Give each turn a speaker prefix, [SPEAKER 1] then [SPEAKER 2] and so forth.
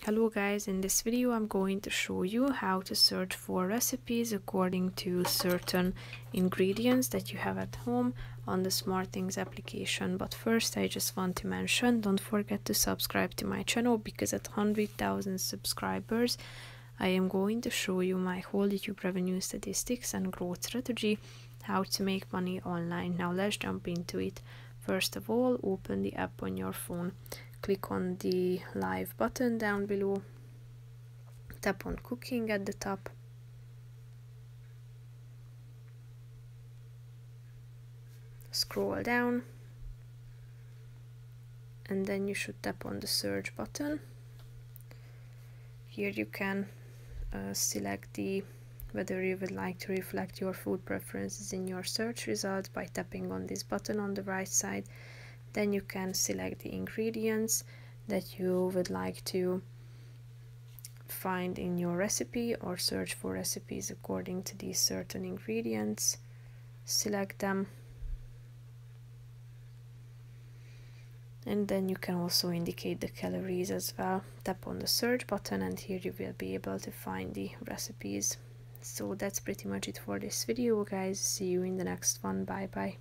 [SPEAKER 1] Hello guys, in this video I'm going to show you how to search for recipes according to certain ingredients that you have at home on the SmartThings application. But first I just want to mention, don't forget to subscribe to my channel, because at 100,000 subscribers I am going to show you my whole YouTube revenue statistics and growth strategy, how to make money online. Now let's jump into it. First of all, open the app on your phone. Click on the live button down below, tap on cooking at the top, scroll down, and then you should tap on the search button. Here you can select whether you would like to reflect your food preferences in your search results by tapping on this button on the right side. Then you can select the ingredients that you would like to find in your recipe, or search for recipes according to these certain ingredients. Select them. And then you can also indicate the calories as well. Tap on the search button and here you will be able to find the recipes. So that's pretty much it for this video, guys. See you in the next one. Bye bye.